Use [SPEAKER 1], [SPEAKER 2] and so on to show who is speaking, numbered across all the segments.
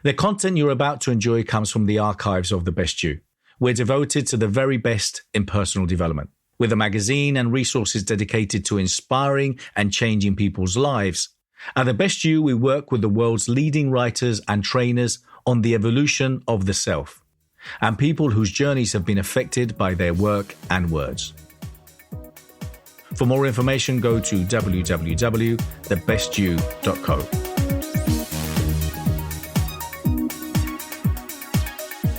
[SPEAKER 1] The content you're about to enjoy comes from the archives of The Best You. We're devoted to the very best in personal development. With a magazine and resources dedicated to inspiring and changing people's lives, at The Best You, we work with the world's leading writers and trainers on the evolution of the self, and people whose journeys have been affected by their work and words. For more information, go to www.thebestyou.co.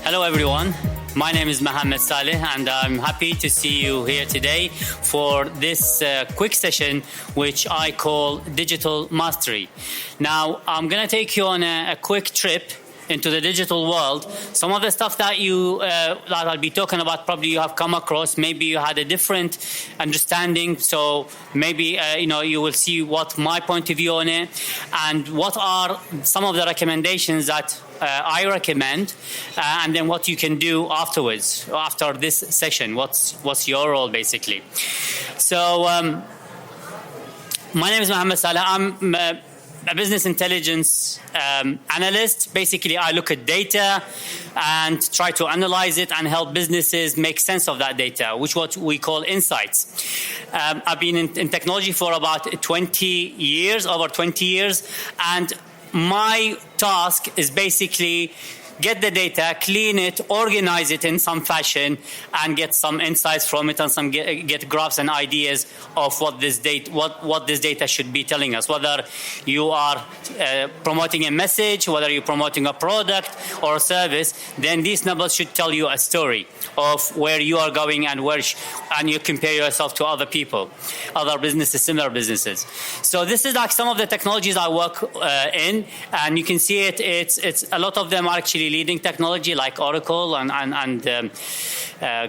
[SPEAKER 2] Hello everyone, my name is Mohammed Salih and I'm happy to see you here today for this quick session which I call Digital Mastery. Now I'm going to take you on a quick trip into the digital world. Some of the stuff that I'll be talking about probably you have come across. Maybe you had a different understanding. So maybe you will see what my point of view on it and what are some of the recommendations that I recommend, and then what you can do afterwards after this session. What's your role basically? So my name is Mohammed Salih. I'm a business intelligence analyst. Basically, I look at data and try to analyze it and help businesses make sense of that data, which what we call insights. I've been in technology for about 20 years, over 20 years, and my task is basically get the data, clean it, organize it in some fashion, and get some insights from it, and some get graphs and ideas of what this data should be telling us. Whether you are promoting a message, whether you're promoting a product or a service, then these numbers should tell you a story of where you are going and and you compare yourself to other people, other businesses, similar businesses. So this is like some of the technologies I work in, and you can see it. It's a lot of them are actually leading technology like Oracle and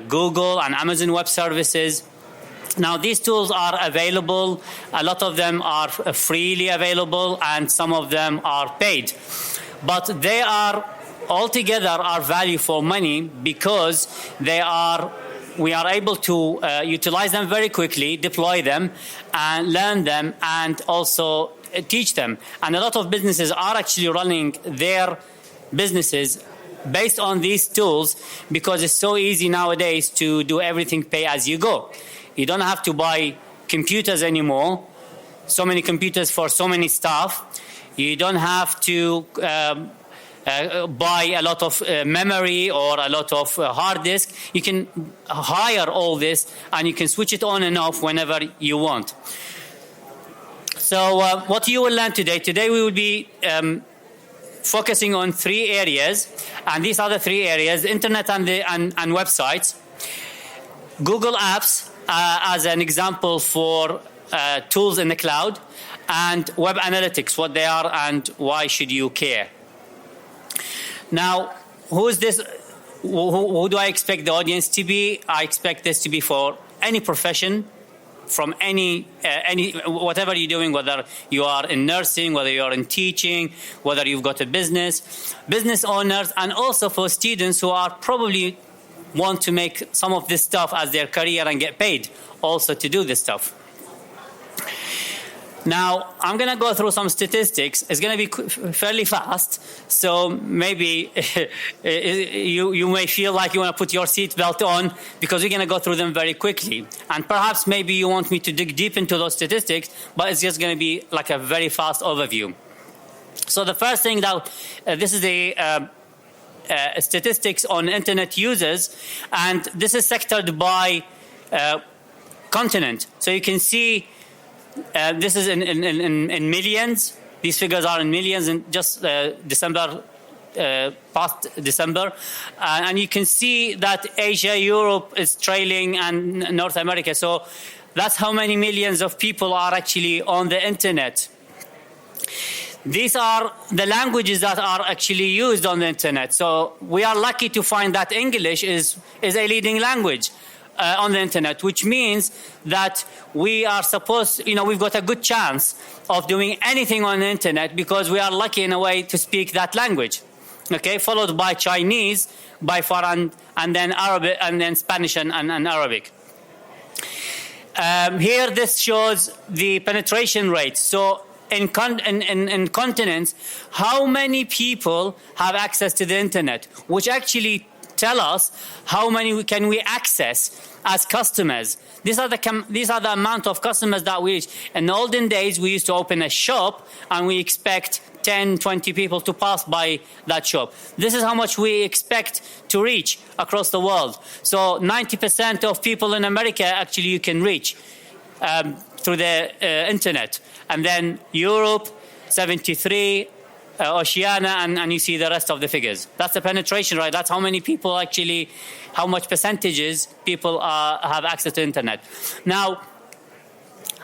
[SPEAKER 2] Google and Amazon Web Services. Now, these tools are available. A lot of them are freely available, and some of them are paid. But they are altogether are value for money because we are able to utilize them very quickly, deploy them, and learn them, and also teach them. And a lot of businesses are actually running their businesses based on these tools because it's so easy nowadays to do everything pay as you go. You don't have to buy computers anymore, so many computers for so many staff. You don't have to buy a lot of memory or a lot of hard disk. You can hire all this and you can switch it on and off whenever you want. So what you will learn today we will be focusing on three areas, and these are the three areas: internet and websites, Google Apps as an example for tools in the cloud, and web analytics, what they are and why should you care. Now, who is this? Who do I expect the audience to be? I expect this to be for any profession, from any whatever you're doing, whether you are in nursing, whether you are in teaching, whether you've got a business owners, and also for students who are probably want to make some of this stuff as their career and get paid also to do this stuff. Now, I'm going to go through some statistics. It's going to be fairly fast, so maybe you may feel like you want to put your seatbelt on because we're going to go through them very quickly. And perhaps maybe you want me to dig deep into those statistics, but it's just going to be like a very fast overview. So the first thing this is the statistics on internet users, and this is sectored by continent. So you can see this is in millions. These figures are in millions in just past December. And you can see that Asia, Europe is trailing and North America. So that's how many millions of people are actually on the internet. These are the languages that are actually used on the internet. So we are lucky to find that English is a leading language on the internet, which means that we are we've got a good chance of doing anything on the internet because we are lucky in a way to speak that language. Okay, followed by Chinese by far, and then Arabic, and then Spanish and Arabic. Here, this shows the penetration rate. So in continents, how many people have access to the internet, which actually tell us how many can we access as customers. These are the amount of customers that we reach. In the olden days, we used to open a shop and we expect 10, 20 people to pass by that shop. This is how much we expect to reach across the world. So 90% of people in America actually you can reach through the internet. And then Europe, 73, Oceania, and you see the rest of the figures. That's the penetration, right? That's how many people actually, how much percentages people have access to internet. Now,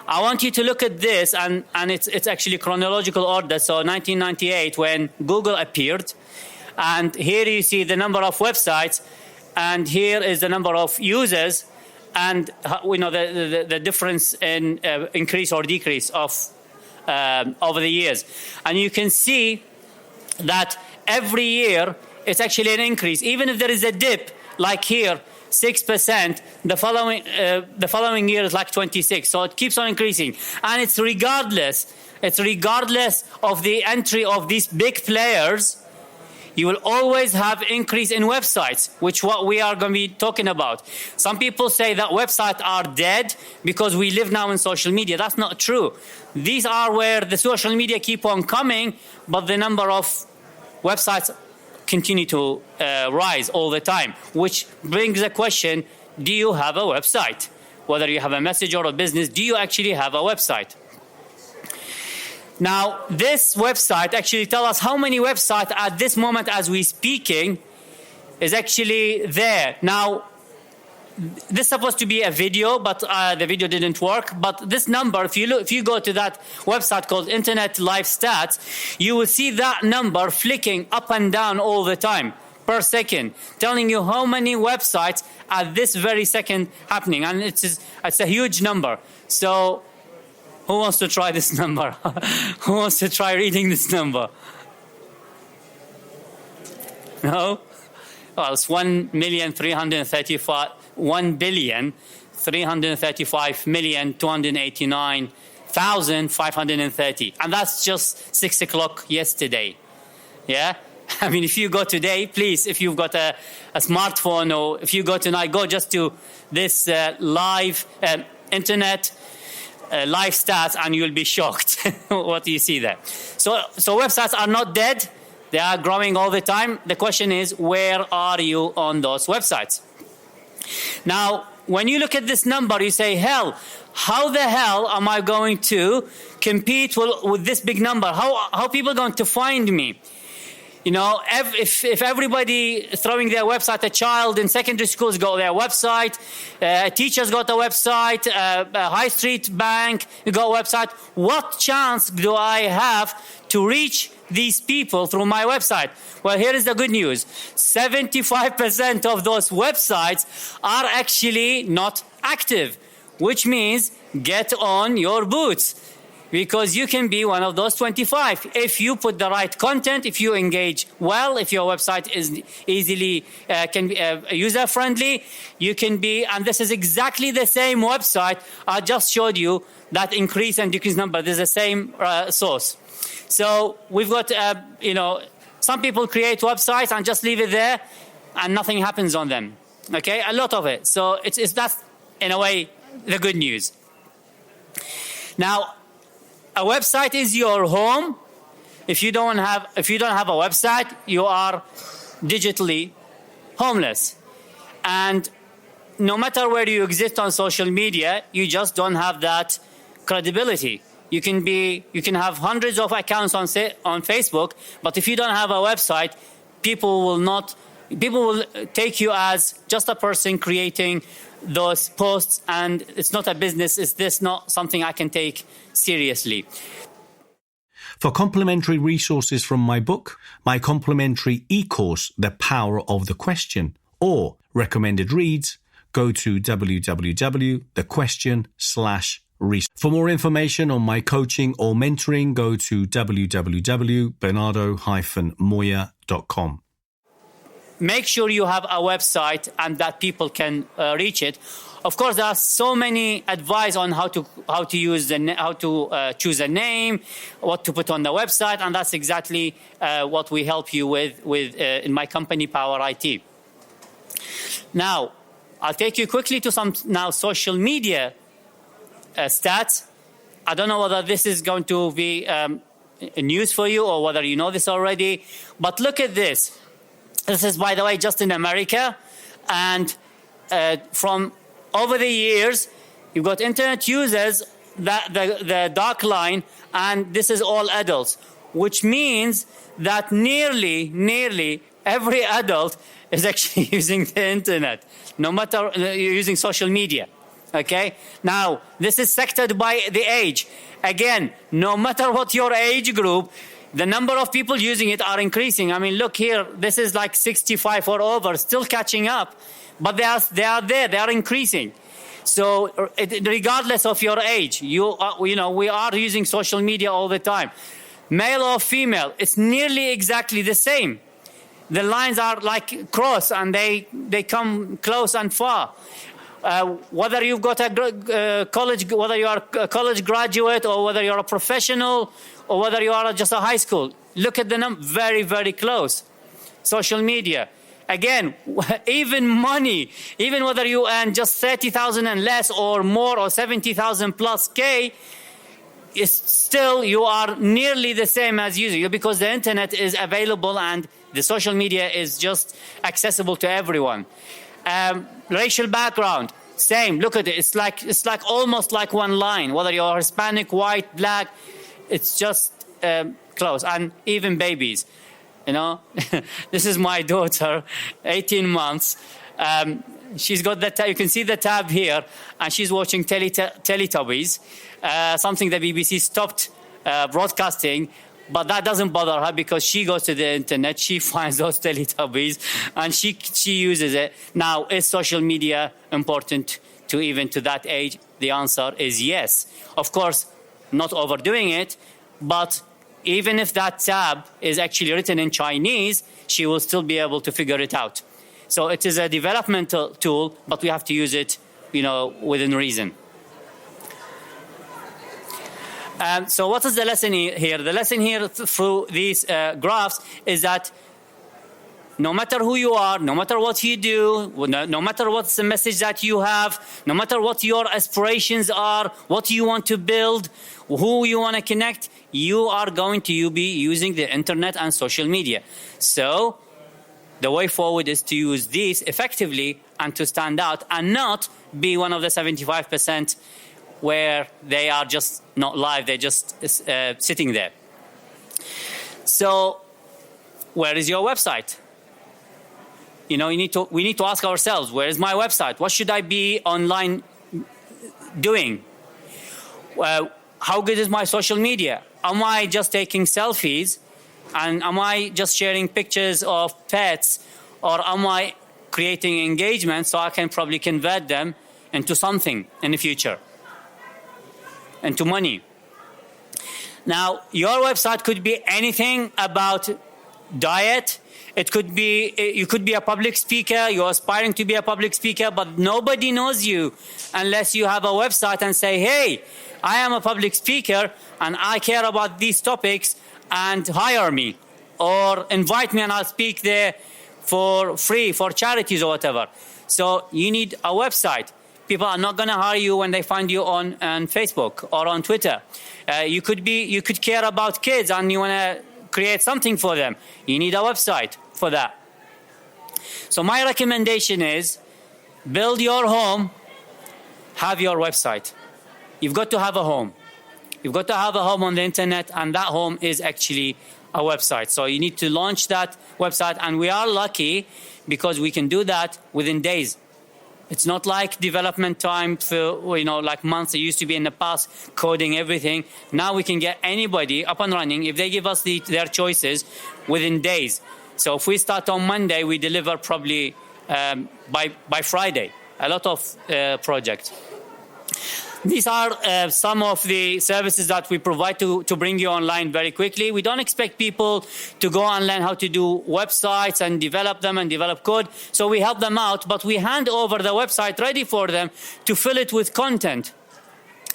[SPEAKER 2] I want you to look at this, and it's actually chronological order. So 1998, when Google appeared, and here you see the number of websites, and here is the number of users, and we know the difference in increase or decrease of over the years. And you can see that every year it's actually an increase. Even if there is a dip, like here, 6%, the following year is like 26. So it keeps on increasing. And it's regardless of the entry of these big players. You will always have increase in websites, which what we are going to be talking about. Some people say that websites are dead because we live now in social media. That's not true. These are where the social media keep on coming, but the number of websites continue to rise all the time, which brings the question, do you have a website? Whether you have a message or a business, do you actually have a website? Now, this website actually tells us how many websites at this moment as we speaking is actually there. Now, this is supposed to be a video, but the video didn't work. But this number, if you go to that website called Internet Live Stats, you will see that number flicking up and down all the time per second, telling you how many websites at this very second happening. And it's a huge number. So who wants to try this number? Who wants to try reading this number? No? Well, it's 1,335,289,530. And that's just 6 o'clock yesterday. Yeah? I mean, if you go today, please, if you've got a smartphone, or if you go tonight, go just to this live internet live stats, and you'll be shocked what you see there. So websites are not dead. They are growing all the time. The question is, where are you on those websites? Now, when you look at this number, you say, how the hell am I going to compete with this big number? How people going to find me? You know, if everybody throwing their website, a child in secondary schools got their website, teachers got a website, a high street bank got a website, what chance do I have to reach these people through my website? Well, here is the good news. 75% of those websites are actually not active, which means get on your boots, because you can be one of those 25. If you put the right content, if you engage well, if your website is easily user-friendly, you can be, and this is exactly the same website I just showed you, that increase and decrease number. This is the same source. So we've got, some people create websites and just leave it there and nothing happens on them. Okay, a lot of it. So that's, in a way, the good news. Now, a website is your home. If you don't have a website, you are digitally homeless. And no matter where you exist on social media, you just don't have that credibility. You can have hundreds of accounts on Facebook, but if you don't have a website, people will take you as just a person creating those posts, and it's not a business. Is this not something I can take seriously?
[SPEAKER 1] For complimentary resources from my book, my complimentary e-course, The Power of the Question, or recommended reads, go to www.thequestion.com/resource. For more information on my coaching or mentoring, go to www.bernardo-moya.com.
[SPEAKER 2] make sure you have a website and that people can reach it. Of course, there are so many advice on how to choose a name, what to put on the website, and that's exactly what we help you with in my company, Power IT. Now, I'll take you quickly to some social media stats. I don't know whether this is going to be news for you or whether you know this already, but look at this. This is, by the way, just in America, and from over the years, you've got internet users, the dark line, and this is all adults, which means that nearly every adult is actually using the internet, no matter you're using social media. Okay? Now, this is sectored by the age. Again, no matter what your age group, the number of people using it are increasing. I mean, look here, this is like 65 or over, still catching up. But they are there, they are increasing. So regardless of your age, we are using social media all the time. Male or female, it's nearly exactly the same. The lines are like cross and they come close and far. Whether you've got a college, whether you are a college graduate or whether you're a professional or whether you are just a high school, look at the number, very, very close. Social media. Again, even money, even whether you earn just 30,000 and less or more or 70,000 plus K, is still you are nearly the same as using it because the internet is available and the social media is just accessible to everyone. Racial background, same. Look at it. It's like almost like one line. Whether you're Hispanic, white, black, it's just close. And even babies. You know, this is my daughter, 18 months. She's got that. You can see the tab here, and she's watching Teletubbies, something the BBC stopped broadcasting. But that doesn't bother her because she goes to the internet, she finds those Teletubbies, and she uses it. Now, is social media important to that age? The answer is yes. Of course, not overdoing it, but even if that tab is actually written in Chinese, she will still be able to figure it out. So it is a developmental tool, but we have to use it, within reason. So what is the lesson here? The lesson here through these graphs is that no matter who you are, no matter what you do, no matter what's the message that you have, no matter what your aspirations are, what you want to build, who you want to connect, you are going to be using the internet and social media. So the way forward is to use these effectively and to stand out and not be one of the 75% where they are just not live, they're just sitting there. So where is your website? We need to ask ourselves, where is my website? What should I be online doing? How good is my social media? Am I just taking selfies? And am I just sharing pictures of pets? Or am I creating engagement so I can probably convert them into something in the future? Into money. Now, your website could be anything about diet. It could be, you could be a public speaker. You're aspiring to be a public speaker, but nobody knows you unless you have a website and say, hey, I am a public speaker and I care about these topics and hire me or invite me and I'll speak there for free for charities or whatever. So you need a website. People are not going to hire you when they find you on Facebook or on Twitter. You could care about kids and you want to create something for them. You need a website for that. So my recommendation is build your home, have your website. You've got to have a home. You've got to have a home on the internet, and that home is actually a website. So you need to launch that website, and we are lucky because we can do that within days. It's not like development time for, like months. It used to be in the past, coding everything. Now we can get anybody up and running if they give us their choices within days. So if we start on Monday, we deliver probably by Friday. A lot of projects. These are some of the services that we provide to bring you online very quickly. We don't expect people to go and learn how to do websites and develop them and develop code. So we help them out, but we hand over the website ready for them to fill it with content.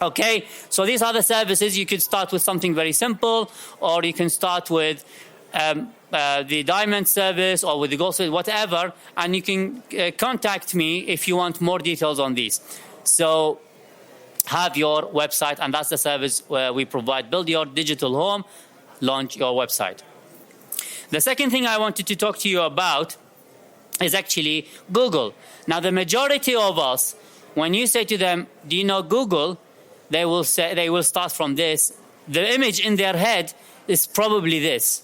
[SPEAKER 2] Okay, so these are the services. You could start with something very simple, or you can start with the diamond service or with the gold service, whatever, and you can contact me if you want more details on these. So have your website, and that's the service we provide. Build your digital home, launch your website. The second thing I wanted to talk to you about is actually Google. Now, the majority of us, when you say to them, do you know Google? They will start from this. The image in their head is probably this.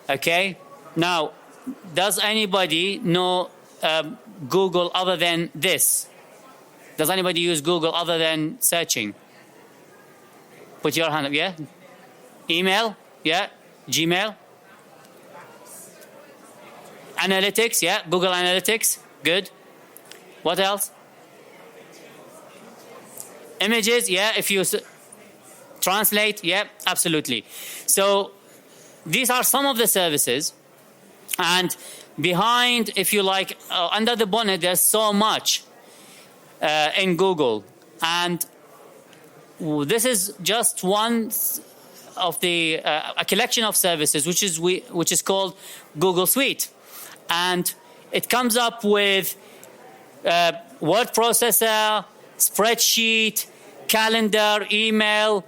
[SPEAKER 2] Okay? Now, does anybody know Google other than this? Does anybody use Google other than searching? Put your hand up, yeah? Email, yeah? Gmail? Analytics, yeah? Google Analytics, good. What else? Images, yeah? If you translate, yeah? Absolutely. So these are some of the services. And behind, if you like, under the bonnet, there's so much in Google, and this is just one of the a collection of services which is called Google Suite, and it comes up with word processor, spreadsheet, calendar, email,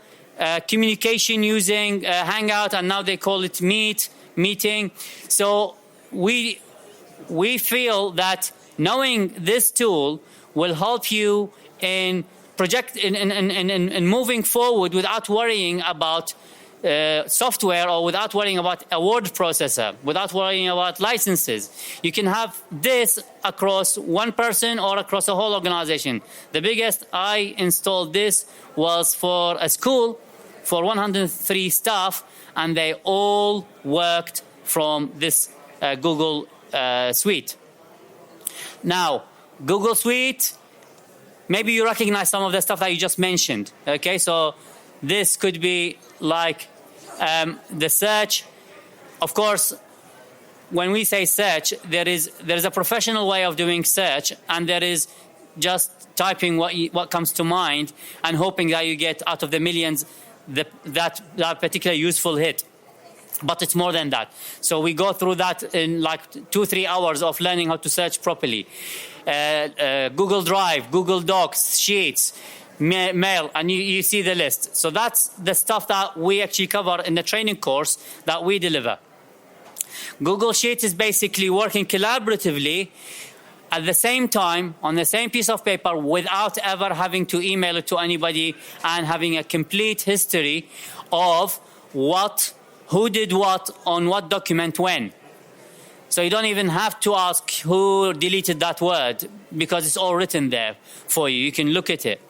[SPEAKER 2] communication using Hangout, and now they call it meeting. So we feel that knowing this tool will help you in moving forward without worrying about software, or without worrying about a word processor, without worrying about licenses. You can have this across one person or across a whole organization. The biggest I installed this was for a school for 103 staff, and they all worked from this Google Suite. Now, Google Suite, maybe you recognize some of the stuff that you just mentioned. Okay, so this could be like the search. Of course, when we say search, there is a professional way of doing search, and there is just typing what comes to mind and hoping that you get out of the millions that particular useful hit. But it's more than that. So we go through that in like 2-3 hours of learning how to search properly. Google Drive, Google Docs, Sheets, Mail, and you see the list. So that's the stuff that we actually cover in the training course that we deliver. Google Sheets is basically working collaboratively at the same time on the same piece of paper without ever having to email it to anybody, and having a complete history of who did what on what document when. So you don't even have to ask who deleted that word, because it's all written there for you. You can look at it.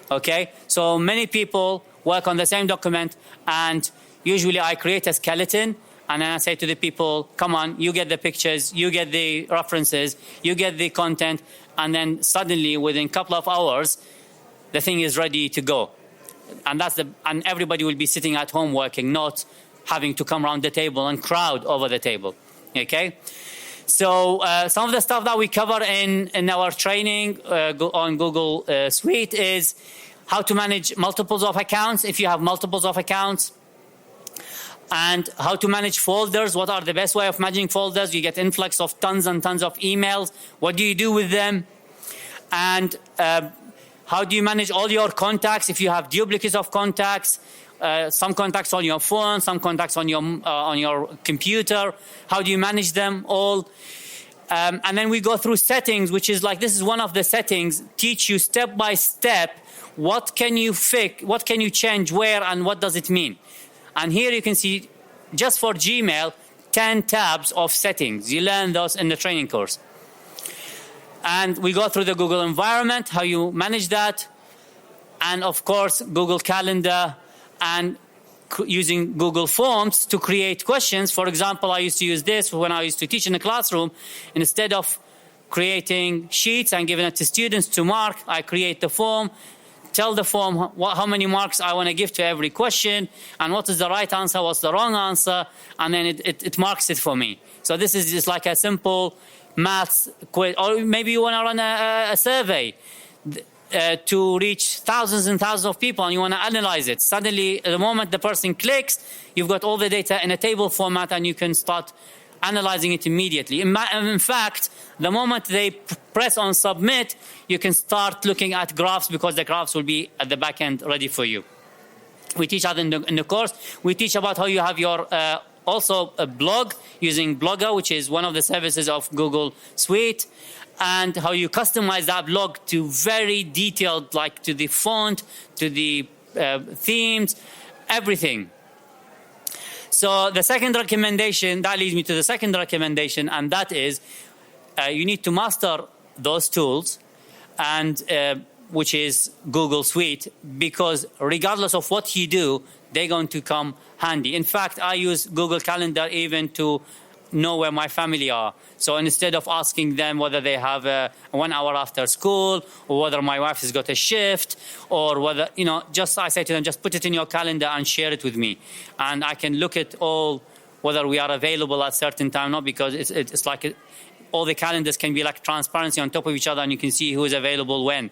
[SPEAKER 2] Okay? So many people work on the same document, and usually I create a skeleton, and then I say to the people, come on, you get the pictures, you get the references, you get the content, and then suddenly within a couple of hours, the thing is ready to go. And and everybody will be sitting at home working, not having to come around the table and crowd over the table. Okay? So some of the stuff that we cover in our training on Google Suite is how to manage multiples of accounts if you have multiples of accounts, and how to manage folders. What are the best way of managing folders? You get influx of tons and tons of emails. What do you do with them? And how do you manage all your contacts if you have duplicates of contacts? Some contacts on your phone, some contacts on your computer. How do you manage them all? And then we go through settings, which is like, this is one of the settings, teach you step by step what can you fix, what can you change where, and what does it mean. And here you can see, just for Gmail, 10 tabs of settings. You learn those in the training course. And we go through the Google environment, how you manage that, and of course, Google Calendar, and using Google Forms to create questions. For example, I used to use this when I used to teach in a classroom. Instead of creating sheets and giving it to students to mark, I create the form, tell the form how many marks I want to give to every question, and what is the right answer, what's the wrong answer, and then it marks it for me. So this is just like a simple maths quiz. Or maybe you want to run a survey to reach thousands and thousands of people, and you want to analyze it. Suddenly, the moment the person clicks, you've got all the data in a table format, and you can start analyzing it immediately. In fact, the moment they press on submit, you can start looking at graphs, because the graphs will be at the back end ready for you. We teach that in the course. We teach about how you have your also a blog using Blogger, which is one of the services of Google Suite, and how you customize that blog to very detailed, like to the font, to the themes, everything. So the second recommendation, that leads me to the second recommendation, and that is you need to master those tools, and which is Google Suite, because regardless of what you do, they're going to come handy. In fact, I use Google Calendar even to know where my family are. So instead of asking them whether they have 1 hour after school, or whether my wife has got a shift, or whether, just I say to them, just put it in your calendar and share it with me. And I can look at all, whether we are available at certain time, not because it's like all the calendars can be like transparency on top of each other, and you can see who is available when.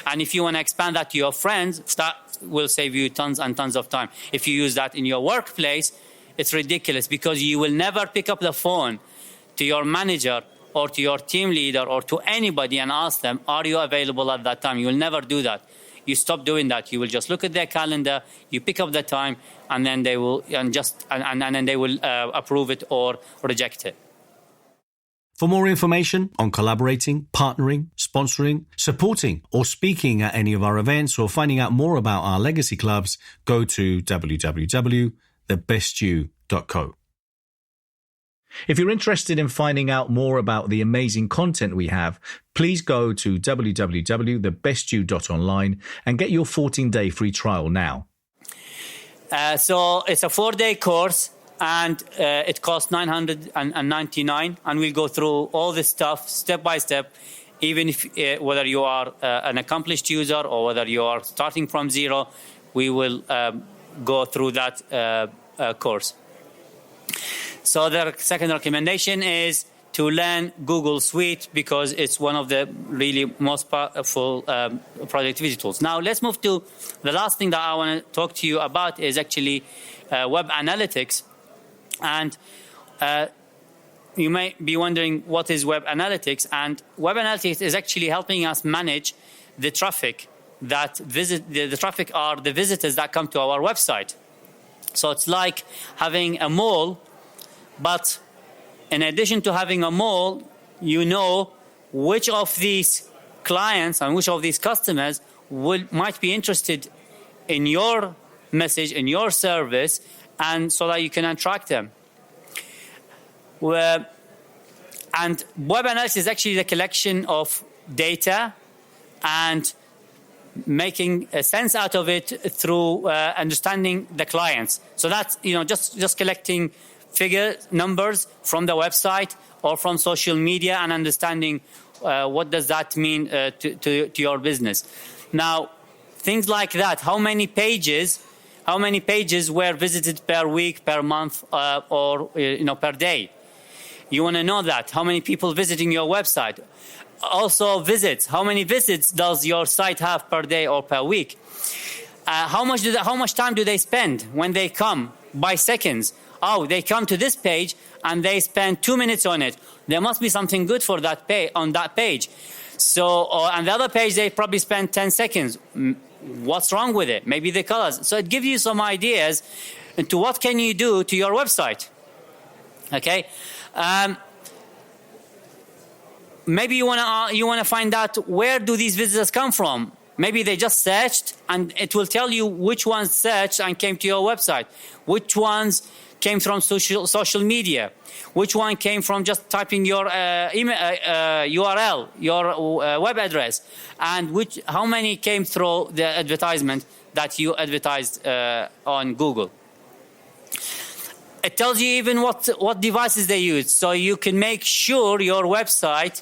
[SPEAKER 2] And if you want to expand that to your friends, that will save you tons and tons of time. If you use that in your workplace, it's ridiculous, because you will never pick up the phone to your manager or to your team leader or to anybody and ask them, are you available at that time? You will never do that. You stop doing that. You will just look at their calendar, you pick up the time, and then they will and then they will approve it or reject it.
[SPEAKER 1] For more information on collaborating, partnering, sponsoring, supporting, or speaking at any of our events, or finding out more about our legacy clubs, go to www.thebestyou.co. If you're interested in finding out more about the amazing content we have, please go to www.thebestyou.online and get your 14-day free trial now.
[SPEAKER 2] So it's a 4-day course, and it costs $999, and we'll go through all this stuff step by step, even if whether you are an accomplished user or whether you are starting from zero, we will go through that course. So the second recommendation is to learn Google Suite, because it's one of the really most powerful productivity tools. Now let's move to the last thing that I want to talk to you about is actually web analytics. And you may be wondering, what is web analytics? And web analytics is actually helping us manage the traffic that the traffic are the visitors that come to our website. So it's like having a mall, but in addition to having a mall, you know which of these clients and which of these customers might be interested in your message, in your service, and so that you can attract them. And web analysis is actually the collection of data and making a sense out of it through understanding the clients. So that's just collecting numbers from the website or from social media and understanding what does that mean to your business. Now, things like that, how many pages were visited per week, per month, or per day? You want to know that. How many people visiting your website? Also visits. How many visits does your site have per day or per week? How much time do they spend when they come? By seconds. Oh, they come to this page and they spend 2 minutes on it. There must be something good for that on that page. So on the other page, they probably spend 10 seconds. What's wrong with it? Maybe the colors. So it gives you some ideas into what can you do to your website. Okay. Maybe you want to find out, where do these visitors come from? Maybe they just searched, and it will tell you which ones searched and came to your website, which ones came from social media, which one came from just typing your email URL, your web address, and how many came through the advertisement that you advertised on Google. It tells you even what devices they use, so you can make sure your website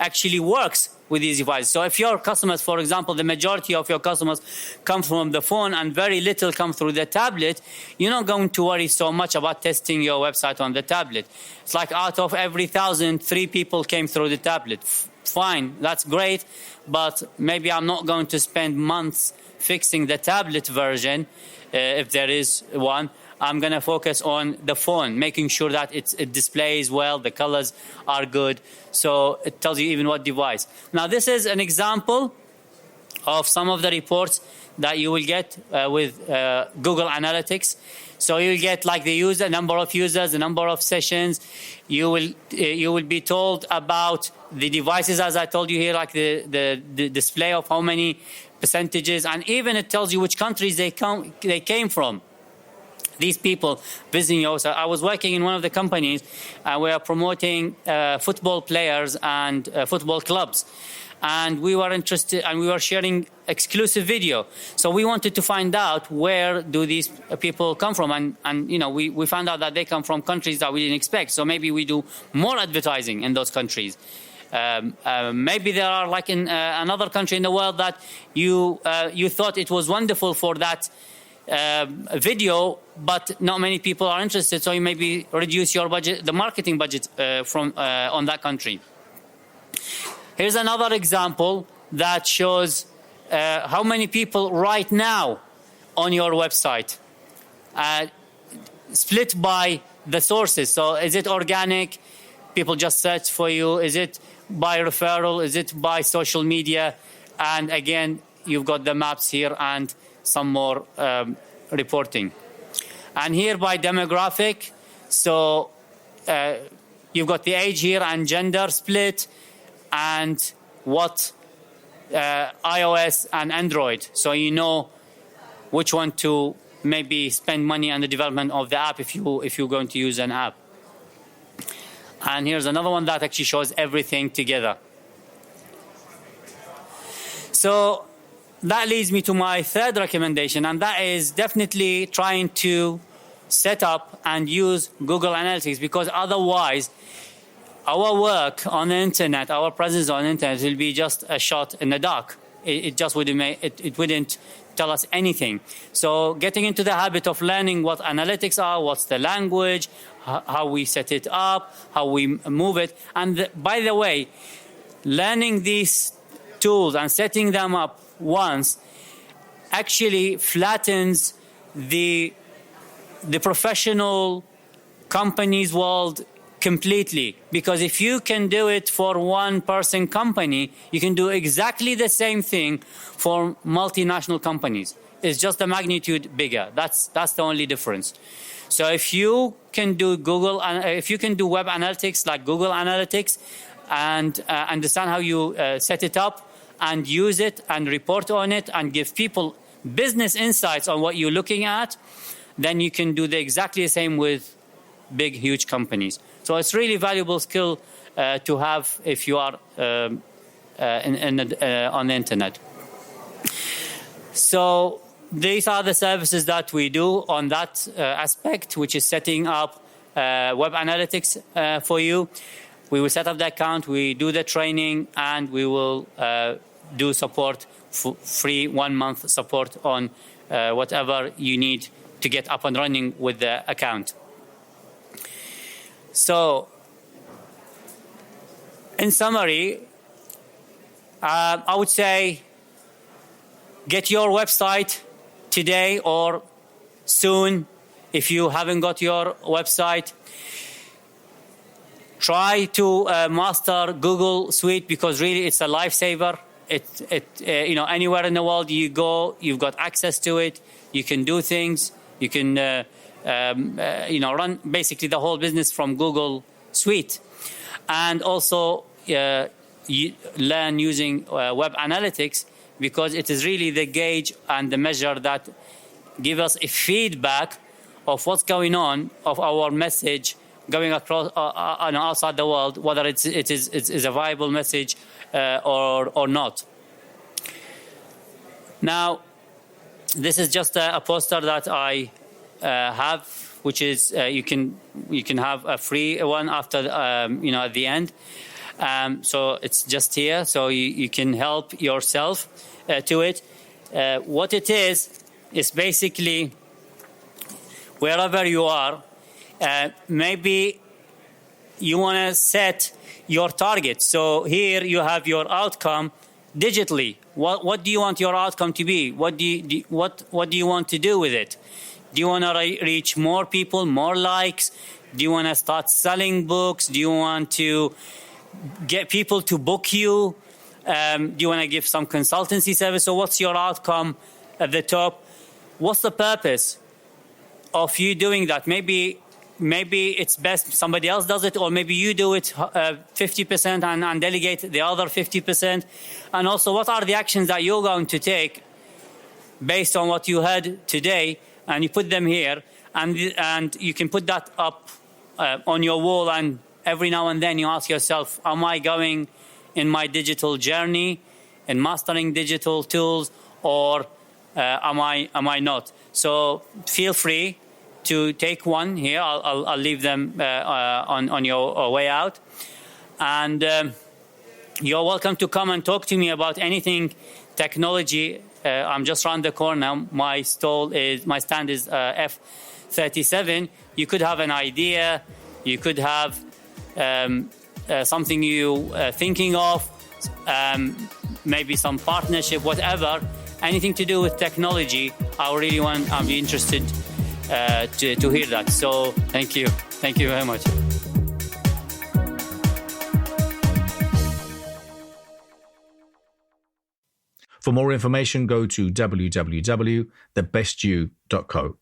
[SPEAKER 2] actually works with these devices. So if your customers, for example, the majority of your customers come from the phone and very little come through the tablet, you're not going to worry so much about testing your website on the tablet. It's like out of every 1,000, 3 people came through the tablet. Fine, that's great, but maybe I'm not going to spend months fixing the tablet version, if there is one. I'm going to focus on the phone, making sure that it displays well, the colors are good, so it tells you even what device. Now, this is an example of some of the reports that you will get with Google Analytics. So you'll get like the user, number of users, the number of sessions. You will be told about the devices, as I told you here, like the display of how many percentages, and even it tells you which countries they came from. These people visiting your website. I was working in one of the companies, we are promoting football players and football clubs. And we were interested, and we were sharing exclusive video. So we wanted to find out where do these people come from, and you know, we found out that they come from countries that we didn't expect. So maybe we do more advertising in those countries. Maybe there are, like in another country in the world, that you thought it was wonderful for that video, but not many people are interested. So you maybe reduce your budget, the marketing budget from on that country. Here's another example that shows how many people right now on your website, split by the sources. So is it organic? People just search for you. Is it by referral? Is it by social media? And again, you've got the maps here and some more reporting. And here by demographic. So you've got the age here and gender split, and what iOS and Android. So you know which one to maybe spend money on the development of the app if you're going to use an app. And here's another one that actually shows everything together. So that leads me to my third recommendation, and that is definitely trying to set up and use Google Analytics, because otherwise our work on the internet, our presence on the internet will be just a shot in the dark. It just wouldn't tell us anything. So getting into the habit of learning what analytics are, what's the language, how we set it up, how we move it. And by the way, learning these tools and setting them up once actually flattens the professional companies world completely, because if you can do it for one person company, you can do exactly the same thing for multinational companies. It's just the magnitude bigger. That's the only difference. So if you can do if you can do web analytics like Google Analytics and understand how you set it up and use it and report on it and give people business insights on what you're looking at, then you can do exactly the same with big, huge companies. So it's really valuable skill to have if you are on the internet. So these are the services that we do on that aspect, which is setting up web analytics for you. We will set up the account, we do the training, and we will do support, free 1 month support on whatever you need to get up and running with the account. So, in summary, I would say get your website today or soon. If you haven't got your website, try to master Google Suite, because really it's a lifesaver. Anywhere in the world you go, you've got access to it. You can do things. You can run basically the whole business from Google Suite, and also you learn using web analytics, because it is really the gauge and the measure that give us a feedback of what's going on, of our message going across outside the world, whether it is a viable message or not. Now, this is just a poster that I have, which is you can have a free one after at the end. So it's just here, so you can help yourself to it. What it is basically wherever you are, maybe you want to set your target. So here you have your outcome digitally. What do you want your outcome to be? What do you want to do with it? Do you want to reach more people, more likes? Do you want to start selling books? Do you want to get people to book you? Do you want to give some consultancy service? So what's your outcome at the top? What's the purpose of you doing that? Maybe it's best somebody else does it, or maybe you do it 50% and delegate the other 50%. And also, what are the actions that you're going to take based on what you heard today? And you put them here, and you can put that up on your wall, and every now and then you ask yourself, am I going in my digital journey, in mastering digital tools, or am I not? So feel free to take one here. I'll leave them on your way out. And you're welcome to come and talk to me about anything technology. I'm just around the corner. My stand is F37. You could have an idea. You could have something you thinking of, maybe some partnership, whatever. Anything to do with technology, I'll be interested to hear that. So thank you very much.
[SPEAKER 1] For more information, go to www.thebestyou.co.